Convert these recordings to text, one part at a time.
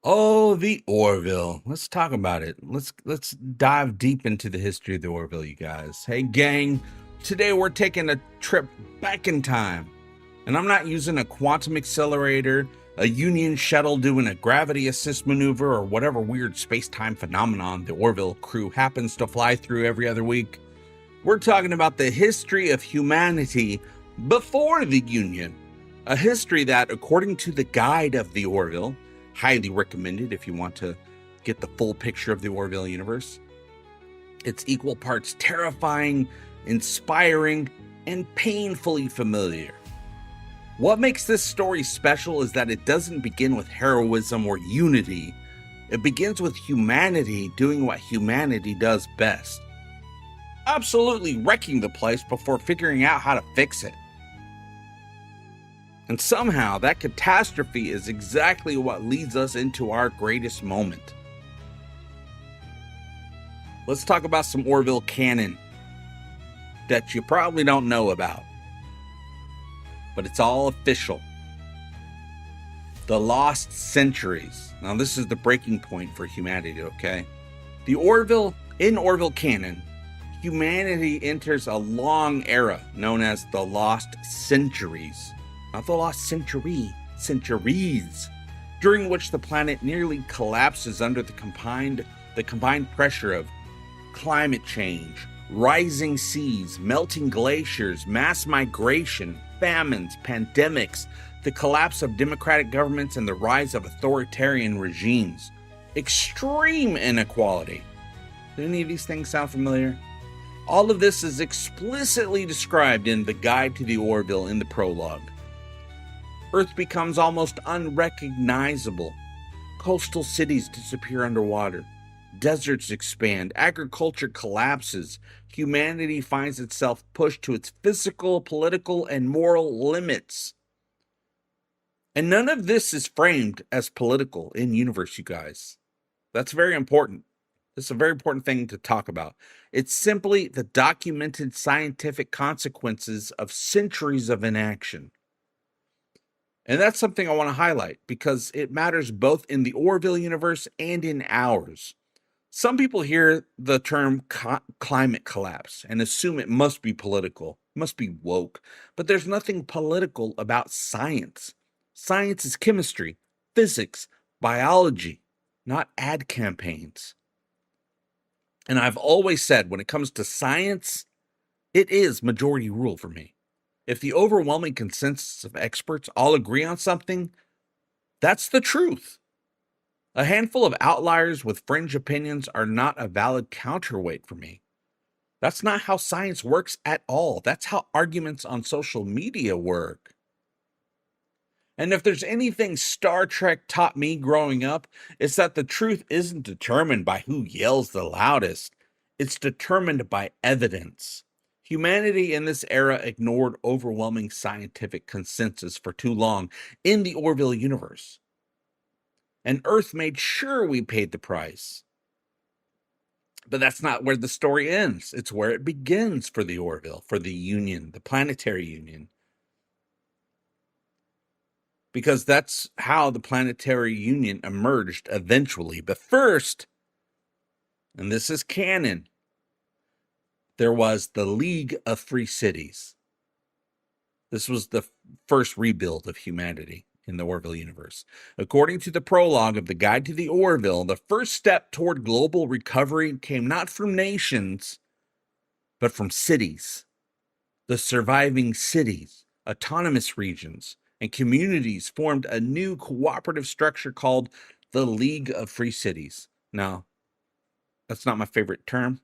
Oh, the Orville. Let's talk about it. Let's dive deep into the history of the Orville, you guys. Hey gang, today we're taking a trip back in time. And I'm not using a quantum accelerator, a Union shuttle doing a gravity assist maneuver, or whatever weird space-time phenomenon the Orville crew happens to fly through every other week. We're talking about the history of humanity before the Union. A history that, according to the guide of the Orville, highly recommended if you want to get the full picture of the Orville universe, it's equal parts terrifying, inspiring, and painfully familiar. What makes this story special is that it doesn't begin with heroism or unity. It begins with humanity doing what humanity does best. Absolutely wrecking the place before figuring out how to fix it. And somehow that catastrophe is exactly what leads us into our greatest moment. Let's talk about some Orville canon that you probably don't know about, but it's all official. The Lost Centuries. Now this is the breaking point for humanity, okay? In Orville canon, humanity enters a long era known as the Lost Centuries. Not the lost century, centuries, during which the planet nearly collapses under the combined pressure of climate change, rising seas, melting glaciers, mass migration, famines, pandemics, the collapse of democratic governments, and the rise of authoritarian regimes. Extreme inequality. Do any of these things sound familiar? All of this is explicitly described in the Guide to the Orville in the prologue. Earth becomes almost unrecognizable. Coastal cities disappear underwater. Deserts expand. Agriculture collapses. Humanity finds itself pushed to its physical, political, and moral limits. And none of this is framed as political in universe, you guys. That's very important. It's a very important thing to talk about. It's simply the documented scientific consequences of centuries of inaction. And that's something I want to highlight because it matters both in the Orville universe and in ours. Some people hear the term climate collapse and assume it must be political, must be woke, but there's nothing political about science. Science is chemistry, physics, biology, not ad campaigns. And I've always said when it comes to science, it is majority rule for me. If the overwhelming consensus of experts all agree on something, that's the truth. A handful of outliers with fringe opinions are not a valid counterweight for me. That's not how science works at all. That's how arguments on social media work. And if there's anything Star Trek taught me growing up, it's that the truth isn't determined by who yells the loudest. It's determined by evidence. Humanity in this era ignored overwhelming scientific consensus for too long in the Orville universe. And Earth made sure we paid the price. But that's not where the story ends. It's where it begins for the Orville, for the Union, the Planetary Union. Because that's how the Planetary Union emerged eventually. But first, and this is canon, there was the League of Free Cities. This was the first rebuild of humanity in the Orville universe. According to the prologue of the Guide to the Orville, the first step toward global recovery came not from nations, but from cities. The surviving cities, autonomous regions, and communities formed a new cooperative structure called the League of Free Cities. Now, that's not my favorite term.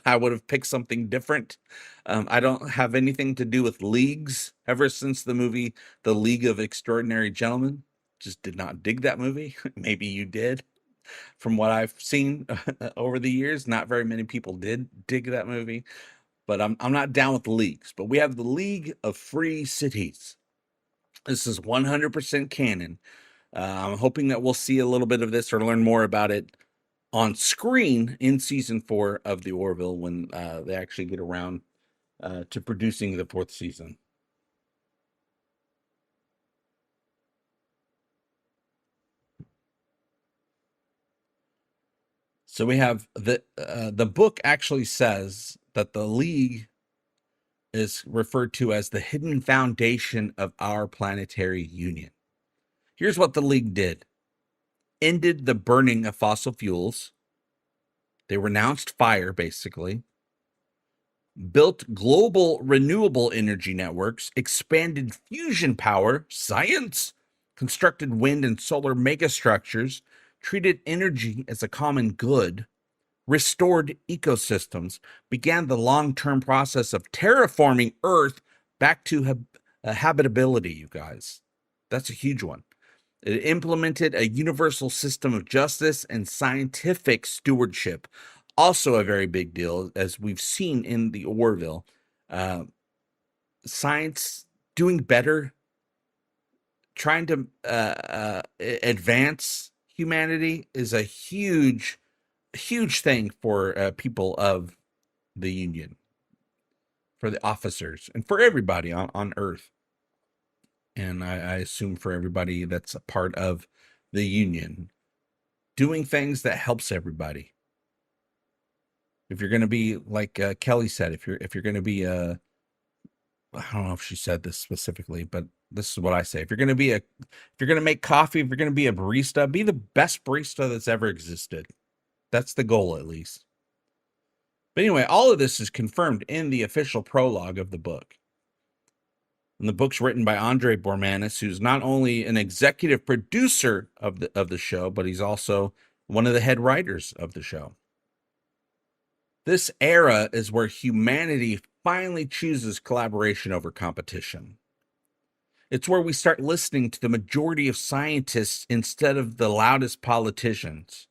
I would have picked something different. I don't have anything to do with leagues ever since the movie The League of Extraordinary Gentlemen. Just did not dig that movie. Maybe you did. From what I've seen over the years, not very many people did dig that movie. But I'm not down with the leagues. But we have the League of Free Cities. This is 100% canon. I'm hoping that we'll see a little bit of this or learn more about it on screen in season 4 of the Orville when they actually get around to producing the 4th season. So we have the book actually says that the League is referred to as the hidden foundation of our planetary union. Here's what the League did: ended the burning of fossil fuels. They renounced fire, basically, built global renewable energy networks, expanded fusion power, science, constructed wind and solar megastructures, treated energy as a common good, restored ecosystems, began the long-term process of terraforming Earth back to habitability, you guys. That's a huge one. It implemented a universal system of justice and scientific stewardship. Also a very big deal, as we've seen in the Orville. Science doing better, trying to advance humanity is a huge thing for people of the Union, for the officers, and for everybody on Earth. And I assume for everybody that's a part of the Union, doing things that helps everybody. If you're going to be like Kelly said, if you're going to be I don't know if she said this specifically, but this is what I say: if you're going to make coffee, if you're going to be a barista, be the best barista that's ever existed. That's the goal, at least. But anyway, all of this is confirmed in the official prologue of the book. And the book's written by Andre Bormanis, who's not only an executive producer of the show, but he's also one of the head writers of the show. This era is where humanity finally chooses collaboration over competition. It's where we start listening to the majority of scientists instead of the loudest politicians.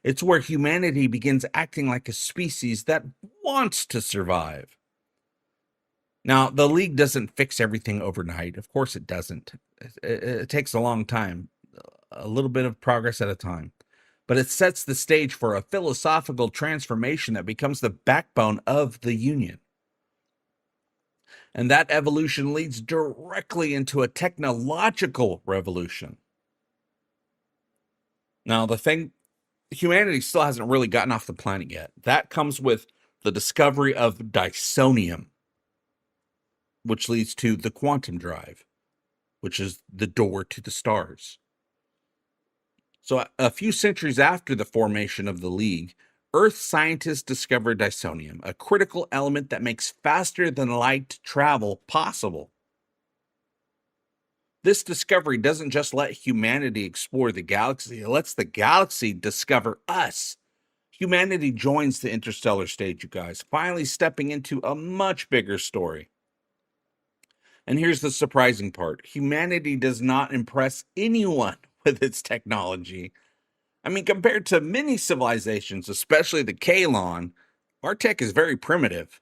It's where humanity begins acting like a species that wants to survive. Now, the League doesn't fix everything overnight. Of course it doesn't. It takes a long time, a little bit of progress at a time. But it sets the stage for a philosophical transformation that becomes the backbone of the Union. And that evolution leads directly into a technological revolution. Now, the thing, humanity still hasn't really gotten off the planet yet. That comes with the discovery of dysonium, which leads to the quantum drive, which is the door to the stars. So a few centuries after the formation of the League, Earth scientists discovered dysonium, a critical element that makes faster than light travel possible. This discovery doesn't just let humanity explore the galaxy, it lets the galaxy discover us. Humanity joins the interstellar stage, you guys, finally stepping into a much bigger story. And here's the surprising part: humanity does not impress anyone with its technology. I mean, compared to many civilizations, especially the Kalon, our tech is very primitive.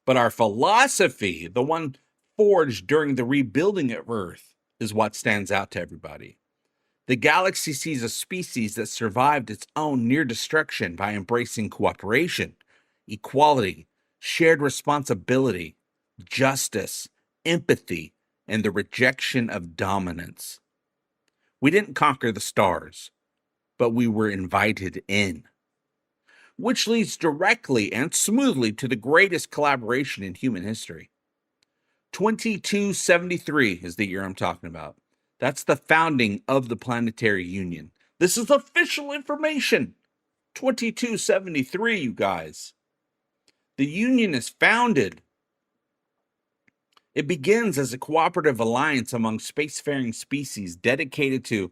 But our philosophy, the one forged during the rebuilding of Earth, is what stands out to everybody. The galaxy sees a species that survived its own near destruction by embracing cooperation, equality, shared responsibility, justice, empathy, and the rejection of dominance. We didn't conquer the stars, but we were invited in. Which leads directly and smoothly to the greatest collaboration in human history. 2273 is the year I'm talking about. That's the founding of the Planetary Union. This is official information. 2273, you guys. The Union is founded. It begins as a cooperative alliance among spacefaring species dedicated to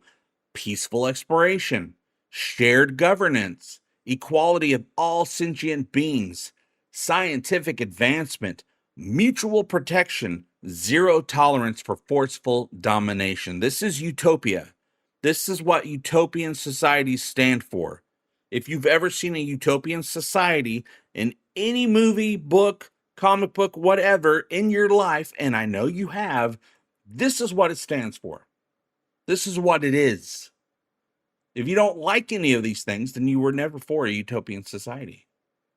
peaceful exploration, shared governance, equality of all sentient beings, scientific advancement, mutual protection, zero tolerance for forceful domination. This is utopia. This is what utopian societies stand for. If you've ever seen a utopian society in any movie, book, comic book, whatever in your life, and I know you have, this is what it stands for. This is what it is. If you don't like any of these things, then you were never for a utopian society,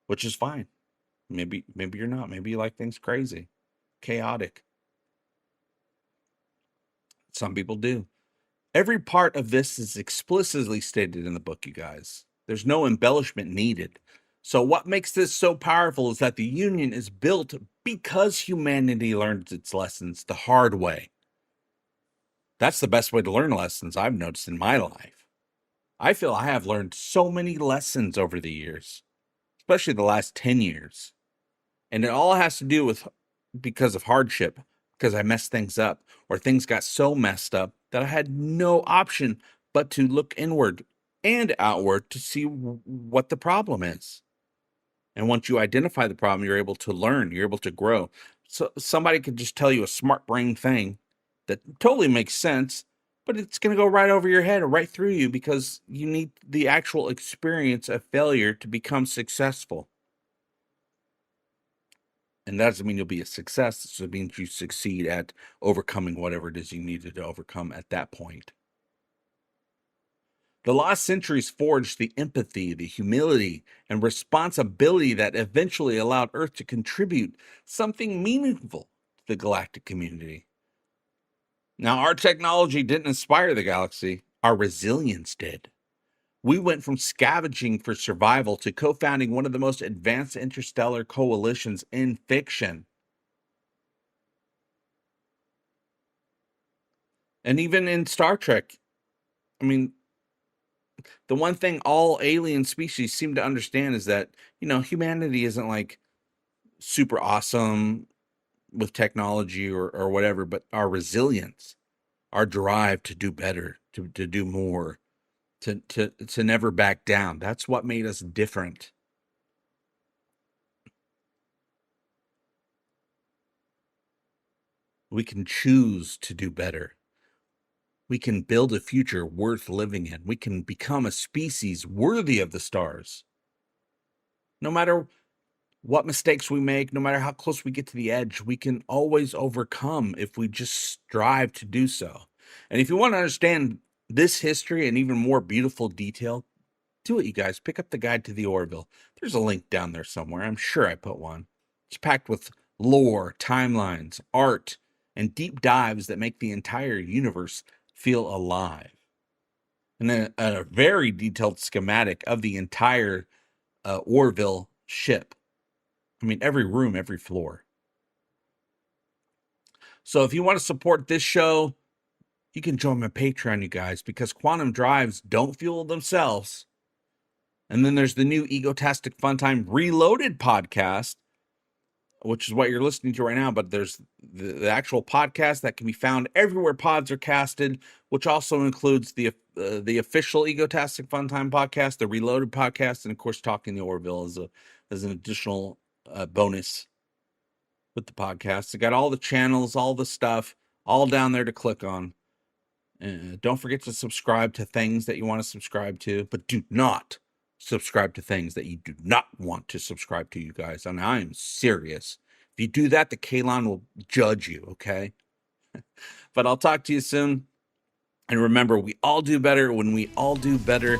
which is fine. Maybe you're not. Maybe you like things crazy, chaotic. Some people do. Every part of this is explicitly stated in the book, you guys. There's no embellishment needed. So what makes this so powerful is that the Union is built because humanity learned its lessons the hard way. That's the best way to learn lessons I've noticed in my life. I feel I have learned so many lessons over the years, especially the last 10 years. And it all has to do with because of hardship, because I messed things up, or things got so messed up that I had no option but to look inward and outward to see what the problem is. And once you identify the problem, you're able to learn, you're able to grow. So somebody could just tell you a smart brain thing that totally makes sense, but it's going to go right over your head or right through you because you need the actual experience of failure to become successful. And that doesn't mean you'll be a success. It just means you succeed at overcoming whatever it is you needed to overcome at that point. The lost centuries forged the empathy, the humility, and responsibility that eventually allowed Earth to contribute something meaningful to the galactic community. Now, our technology didn't inspire the galaxy, our resilience did. We went from scavenging for survival to co-founding one of the most advanced interstellar coalitions in fiction. And even in Star Trek, I mean, the one thing all alien species seem to understand is that, humanity isn't like super awesome with technology or whatever, but our resilience, our drive to do better, to do more, to never back down. That's what made us different. We can choose to do better. We can build a future worth living in. We can become a species worthy of the stars. No matter what mistakes we make, no matter how close we get to the edge, we can always overcome if we just strive to do so. And if you want to understand this history in even more beautiful detail, do it, you guys. Pick up the guide to the Orville. There's a link down there somewhere. I'm sure I put one. It's packed with lore, timelines, art, and deep dives that make the entire universe feel alive. And then a very detailed schematic of the entire Orville ship. I mean, every room, every floor. So if you want to support this show, you can join my Patreon, you guys, because quantum drives don't fuel themselves. And then there's the new Egotastic Fun Time Reloaded podcast, which is what you're listening to right now. But there's the actual podcast that can be found everywhere pods are casted, which also includes the official Egotastic Fun Time podcast, the Reloaded podcast, and of course, Talking the Orville as an additional bonus with the podcast. I got all the channels, all the stuff, all down there to click on. Don't forget to subscribe to things that you want to subscribe to, but do not subscribe to things that you do not want to subscribe to, you guys. And I am serious. If you do that, the Kalon will judge you, okay? But I'll talk to you soon. And remember, we all do better when we all do better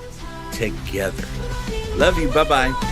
together. Love you. Bye-bye.